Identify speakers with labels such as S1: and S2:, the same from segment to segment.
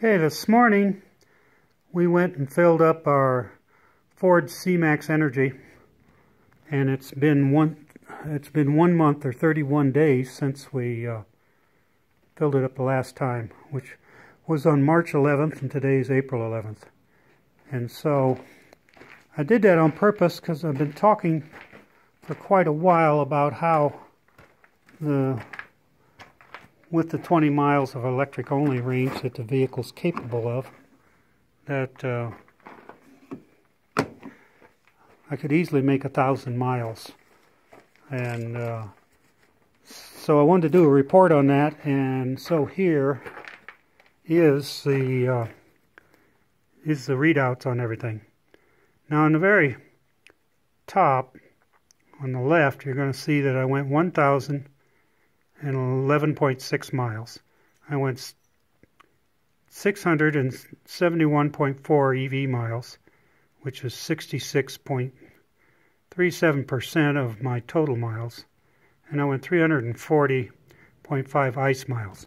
S1: Okay, this morning we went and filled up our Ford C Max Energi, and it's been one month or 31 days since we filled it up the last time, which was on March 11th, and today is April 11th. And so I did that on purpose because I've been talking for quite a while about how with the 20 miles of electric-only range that the vehicle's capable of, that I could easily make 1,000 miles. And so I wanted to do a report on that, and so here is the readouts on everything. Now on the very top, on the left, you're going to see that I went 1,011.6 miles. I went 671.4 EV miles, which is 66.37% of my total miles. And I went 340.5 ICE miles.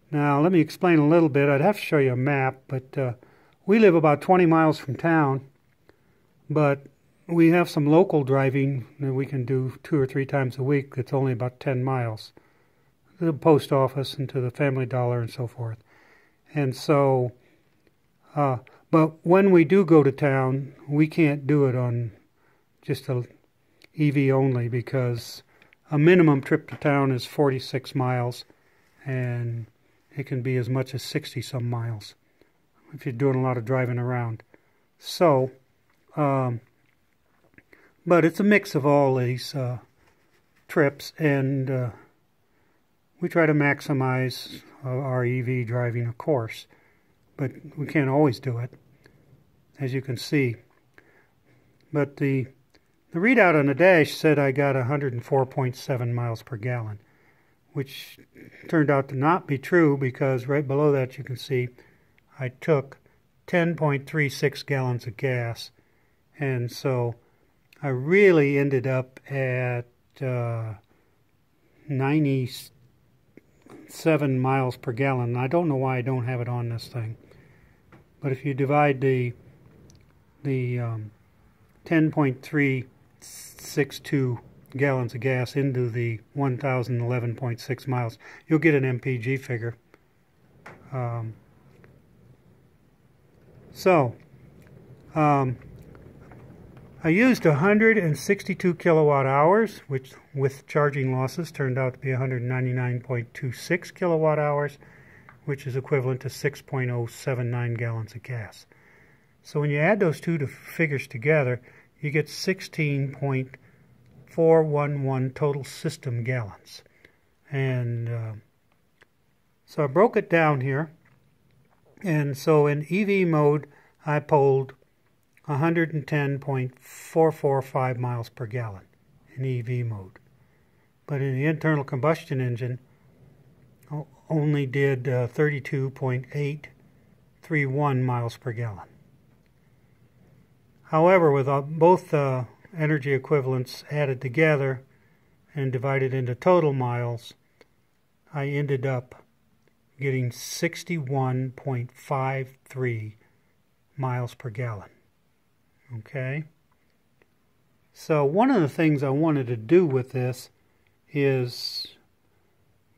S1: Now let me explain a little bit. I'd have to show you a map, but we live about 20 miles from town, but we have some local driving that we can do 2 or 3 times a week that's only about 10 miles. To the post office and to the Family Dollar and so forth. And so, but when we do go to town, we can't do it on just a EV only, because a minimum trip to town is 46 miles, and it can be as much as 60-some miles if you're doing a lot of driving around. So, but it's a mix of all these trips, and we try to maximize our EV driving, of course, but we can't always do it, as you can see. But the readout on the dash said I got 104.7 miles per gallon, which turned out to not be true, because right below that you can see I took 10.36 gallons of gas, and so I really ended up at 97 miles per gallon. I don't know why I don't have it on this thing, but if you divide the 10.362 gallons of gas into the 1,011.6 miles, you'll get an MPG figure. I used 162 kilowatt hours, which with charging losses turned out to be 199.26 kilowatt hours, which is equivalent to 6.079 gallons of gas. So when you add those two figures together, you get 16.411 total system gallons. And so I broke it down here. And so in EV mode, I pulled 110.445 miles per gallon in EV mode. But in the internal combustion engine, only did 32.831 miles per gallon. However, with both energy equivalents added together and divided into total miles, I ended up getting 61.53 miles per gallon. Okay? So one of the things I wanted to do with this is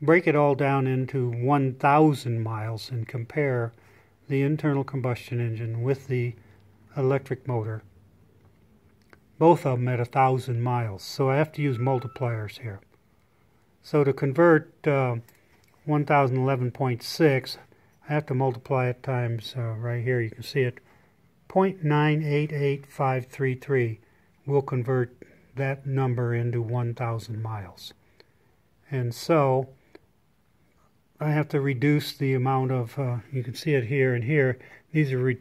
S1: break it all down into 1,000 miles and compare the internal combustion engine with the electric motor, both of them at 1,000 miles. So I have to use multipliers here. So to convert 1,011.6, I have to multiply it times, right here you can see it, 0.988533 will convert that number into 1,000 miles. And so I have to reduce the amount of, you can see it here and here, these are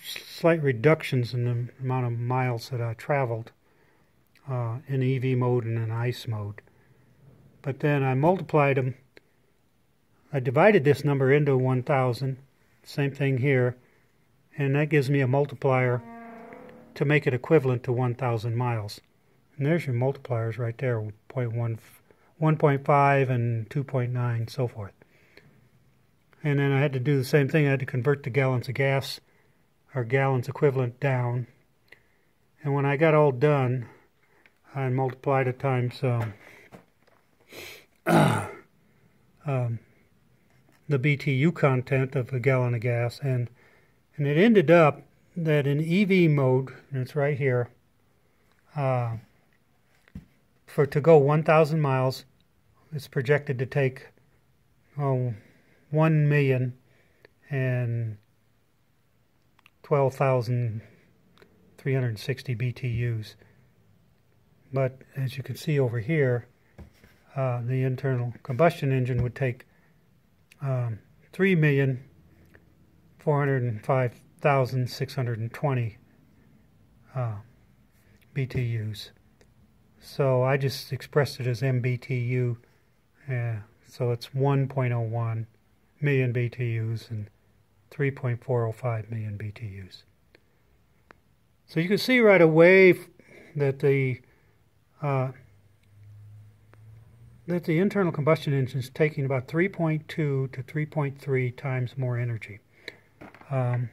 S1: slight reductions in the amount of miles that I traveled in EV mode and in ICE mode. But then I multiplied them, I divided this number into 1,000, same thing here, and that gives me a multiplier to make it equivalent to 1,000 miles. And there's your multipliers right there, 1.5 and 2.9, so forth. And then I had to do the same thing. I had to convert the gallons of gas, or gallons equivalent, down. And when I got all done, I multiplied it times the BTU content of a gallon of gas, and it ended up that in EV mode, and it's right here, to go 1,000 miles, it's projected to take 1,012,360 BTUs. But as you can see over here, the internal combustion engine would take 3,405,620 BTUs. So I just expressed it as MBTU. So it's 1.01 million BTUs and 3.405 million BTUs. So you can see right away that the internal combustion engine is taking about 3.2 to 3.3 times more energy to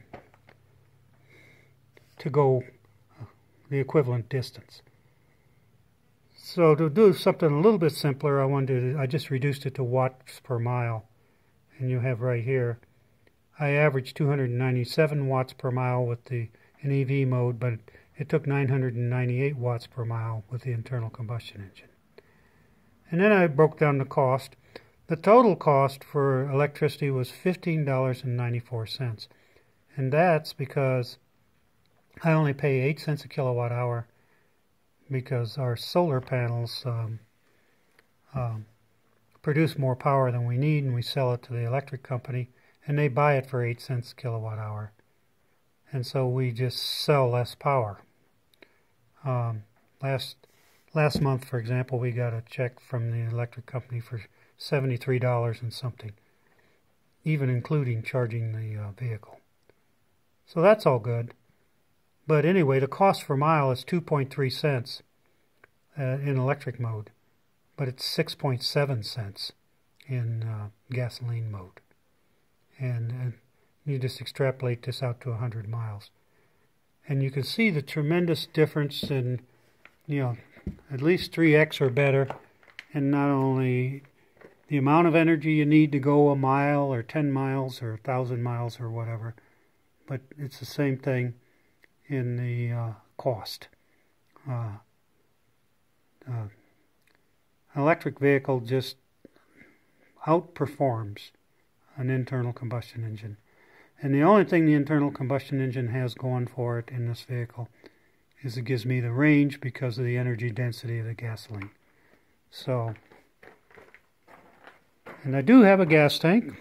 S1: go the equivalent distance. So to do something a little bit simpler, I just reduced it to watts per mile. And you have right here, I averaged 297 watts per mile with an EV mode, but it took 998 watts per mile with the internal combustion engine. And then I broke down the cost. The total cost for electricity was $15.94. And that's because I only pay 8 cents a kilowatt hour, because our solar panels produce more power than we need, and we sell it to the electric company, and they buy it for 8 cents a kilowatt hour. And so we just sell less power. Last month, for example, we got a check from the electric company for $73 and something, even including charging the vehicle. So that's all good. But anyway, the cost per mile is 2.3 cents in electric mode, but it's 6.7 cents in gasoline mode. And you just extrapolate this out to 100 miles. And you can see the tremendous difference in, at least 3x or better, and not only the amount of energy you need to go a mile or 10 miles or 1,000 miles or whatever, but it's the same thing in the cost. An electric vehicle just outperforms an internal combustion engine. And the only thing the internal combustion engine has going for it in this vehicle is it gives me the range because of the energy density of the gasoline. So, and I do have a gas tank.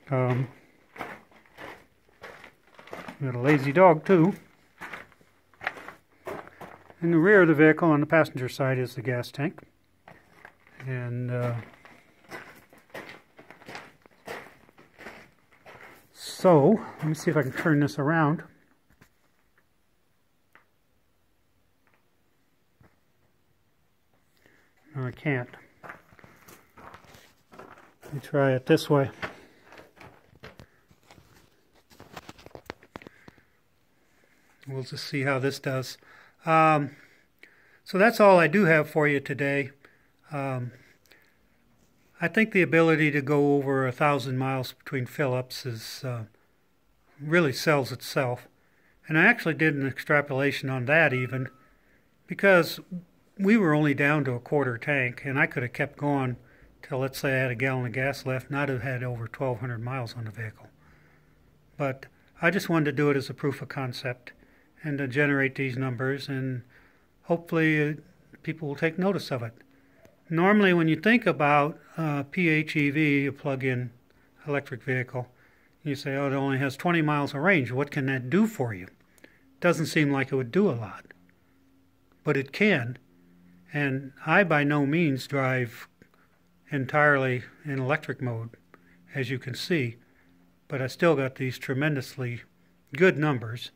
S1: Got a lazy dog too. In the rear of the vehicle on the passenger side is the gas tank. And so, let me see if I can turn this around. No, I can't. Let me try it this way. We'll just see how this does. So that's all I do have for you today. I think the ability to go over 1,000 miles between fill-ups is really sells itself. And I actually did an extrapolation on that even, because we were only down to a quarter tank, and I could have kept going till, let's say, I had a gallon of gas left, and I'd have had over 1,200 miles on the vehicle. But I just wanted to do it as a proof of concept and to generate these numbers, and hopefully people will take notice of it. Normally when you think about PHEV, a plug-in electric vehicle, you say, oh, it only has 20 miles of range. What can that do for you? Doesn't seem like it would do a lot. But it can. And I by no means drive entirely in electric mode, as you can see. But I still got these tremendously good numbers.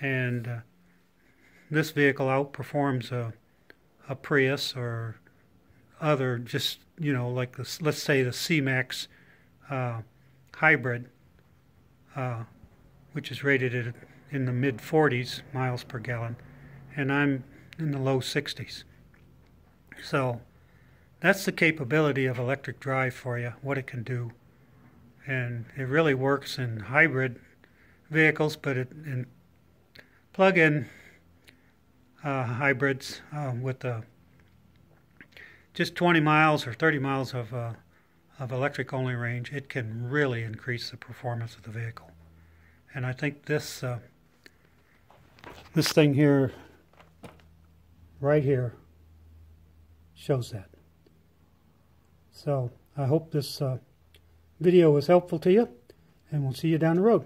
S1: And this vehicle outperforms a Prius or other, just, like this, let's say the C Max hybrid, which is rated in the mid 40s miles per gallon, and I'm in the low 60s. So that's the capability of electric drive for you, what it can do. And it really works in hybrid vehicles, but in plug-in hybrids with just 20 miles or 30 miles of electric-only range, it can really increase the performance of the vehicle. And I think this thing here, right here, shows that. So I hope this video was helpful to you, and we'll see you down the road.